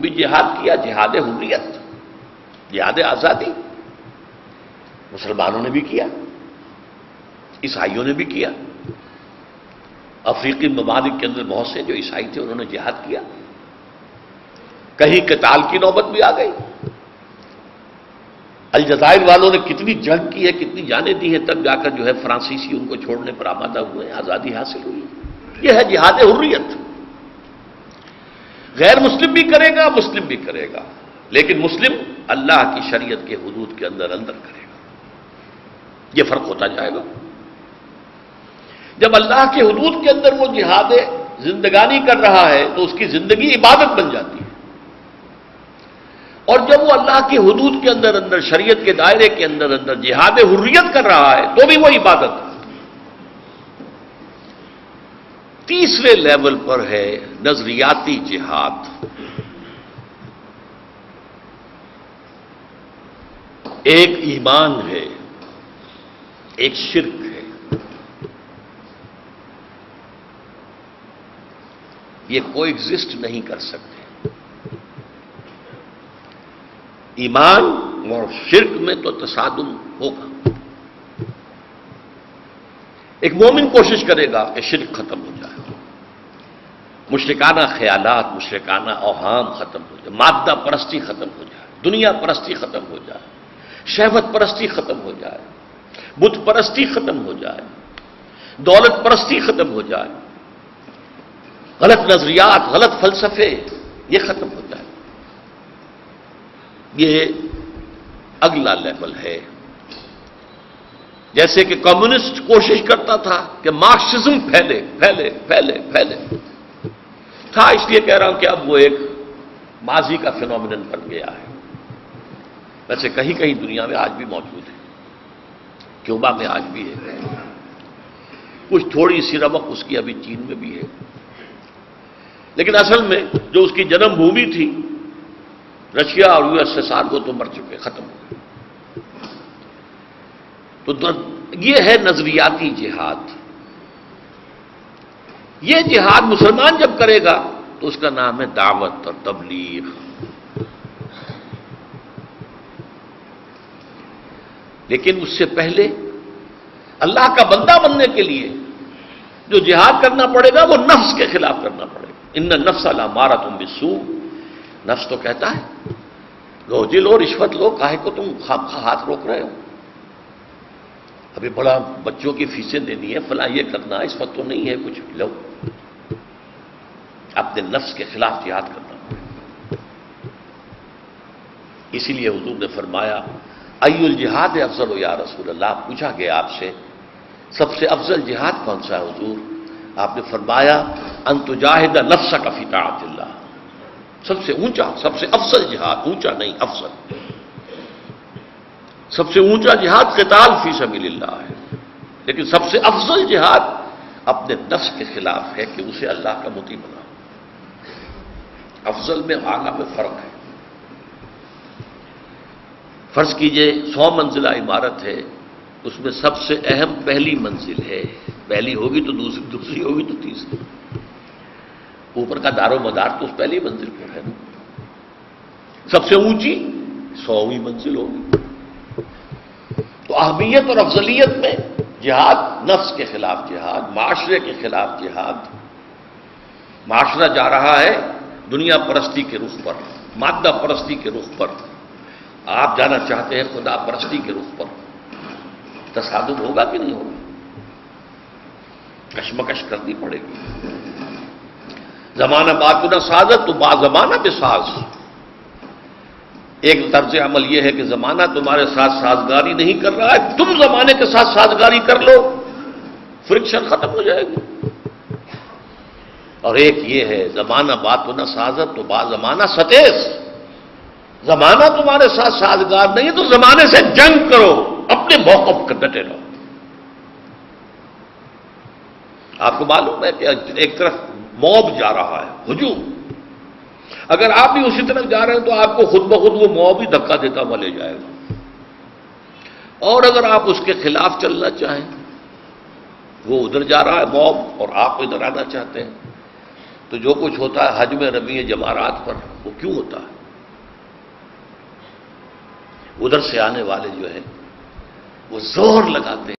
بھی جہاد کیا، جہاد حریت، جہاد آزادی مسلمانوں نے بھی کیا، عیسائیوں نے بھی کیا۔ افریقی ممالک کے اندر بہت سے جو عیسائی تھے انہوں نے جہاد کیا، کہیں قتال کی نوبت بھی آ گئی۔ الجزائر والوں نے کتنی جنگ کی ہے، کتنی جانیں دی ہیں، تب جا کر جو ہے فرانسیسی ان کو چھوڑنے پر آمادہ ہوئے ہیں، آزادی حاصل ہوئی۔ یہ ہے جہاد حریت۔ غیر مسلم بھی کرے گا، مسلم بھی کرے گا، لیکن مسلم اللہ کی شریعت کے حدود کے اندر کرے گا۔ یہ فرق ہوتا جائے گا۔ جب اللہ کے حدود کے اندر وہ جہاد زندگانی کر رہا ہے تو اس کی زندگی عبادت بن جاتی ہے، اور جب وہ اللہ کے حدود کے اندر شریعت کے دائرے کے اندر جہاد حریت کر رہا ہے تو بھی وہ عبادت ہے۔ تیسرے لیول پر ہے نظریاتی جہاد۔ ایک ایمان ہے، ایک شرک ہے۔ یہ کوئی ایگزسٹ نہیں کر سکتے۔ ایمان اور شرک میں تو تصادم ہوگا۔ ایک مومن کوشش کرے گا کہ شرک ختم ہو جائے، مشرکانہ خیالات، مشرکانہ اوہام ختم ہو جائے، مادہ پرستی ختم ہو جائے، دنیا پرستی ختم ہو جائے، شہوت پرستی ختم ہو جائے، بت پرستی ختم ہو جائے، دولت پرستی ختم ہو جائے، غلط نظریات، غلط فلسفے یہ ختم ہو جائے۔ یہ اگلا لیول ہے۔ جیسے کہ کمیونسٹ کوشش کرتا تھا کہ مارکسزم پھیلے پھیلے پھیلے پھیلے تھا، اس لیے کہہ رہا ہوں کہ اب وہ ایک ماضی کا فینومینن بن گیا ہے۔ ویسے کہیں کہیں دنیا میں آج بھی موجود ہے، کیوبا میں آج بھی ہے، کچھ تھوڑی سی رمق اس کی ابھی چین میں بھی ہے، لیکن اصل میں جو اس کی جنم بھومی تھی رشیا اور USSR وہ تو مر چکے، ختم ہو گئے۔ تو یہ ہے نظریاتی جہاد۔ یہ جہاد مسلمان جب کرے گا تو اس کا نام ہے دعوت اور تبلیغ۔ لیکن اس سے پہلے اللہ کا بندہ بننے کے لیے جو جہاد کرنا پڑے گا وہ نفس کے خلاف کرنا پڑے گا۔ ان النفس لامارۃ بالسوء، نفس تو کہتا ہے روزی لو، رشوت لو، کاہے کو تم خواہ ہاتھ روک رہے ہو، ابھی بڑا بچوں کی فیسیں دینی ہے، فلاں یہ کرنا ہے، اس وقت تو نہیں ہے کچھ، لو۔ اپنے نفس کے خلاف جہاد کرنا پڑے۔ اسی لیے حضور نے فرمایا ای الجہاد افضل یا رسول اللہ، پوچھا گیا آپ سے سب سے افضل جہاد کون سا ہے حضور؟ آپ نے فرمایا ان تجاہد نفسک فی طاعت اللہ، سب سے اونچا، سب سے افضل جہاد، اونچا نہیں افضل، سب سے اونچا جہاد قتال فی سبیل اللہ ہے، لیکن سب سے افضل جہاد اپنے نفس کے خلاف ہے کہ اسے اللہ کا مطیع بناؤ۔ افضل میں اعلیٰ میں فرق ہے۔ فرض کیجئے 100 منزلہ عمارت ہے، اس میں سب سے اہم پہلی منزل ہے، پہلی ہوگی تو دوسری، دوسری ہوگی تو تیسری، اوپر کا دار و مدار تو اس پہلی منزل پر ہے نا۔ سب سے اونچی 100ویں منزل ہوگی۔ تو اہمیت اور افضلیت میں جہاد، نفس کے خلاف جہاد، معاشرے کے خلاف جہاد۔ معاشرہ جا رہا ہے دنیا پرستی کے رخ پر، مادہ پرستی کے رخ پر، آپ جانا چاہتے ہیں خدا پرستی کے رخ پر، تصادم ہوگا کہ نہیں ہوگا؟ کشمکش کرنی پڑے گی۔ زمانہ باتنا سازت تو با زمانہ بے ساز۔ ایک طرز عمل یہ ہے کہ زمانہ تمہارے ساتھ سازگاری نہیں کر رہا ہے، تم زمانے کے ساتھ سازگاری کر لو، فرکشن ختم ہو جائے گی۔ اور ایک یہ ہے زمانہ باتنا سازت تو با زمانہ ستیس، زمانہ تمہارے ساتھ سازگار نہیں ہے تو زمانے سے جنگ کرو، اپنے موقف پر ڈٹے رہو۔ آپ کو معلوم ہے کہ ایک طرف موب جا رہا ہے، ہجوم، اگر آپ بھی اسی طرف جا رہے ہیں تو آپ کو خود بخود وہ موب ہی دھکا دیتا ہوا لے جائے گا، اور اگر آپ اس کے خلاف چلنا چاہیں، وہ ادھر جا رہا ہے موب اور آپ ادھر آنا چاہتے ہیں، تو جو کچھ ہوتا ہے حج میں رمی جمارات پر وہ کیوں ہوتا ہے؟ ادھر سے آنے والے جو ہیں وہ زور لگاتے ہیں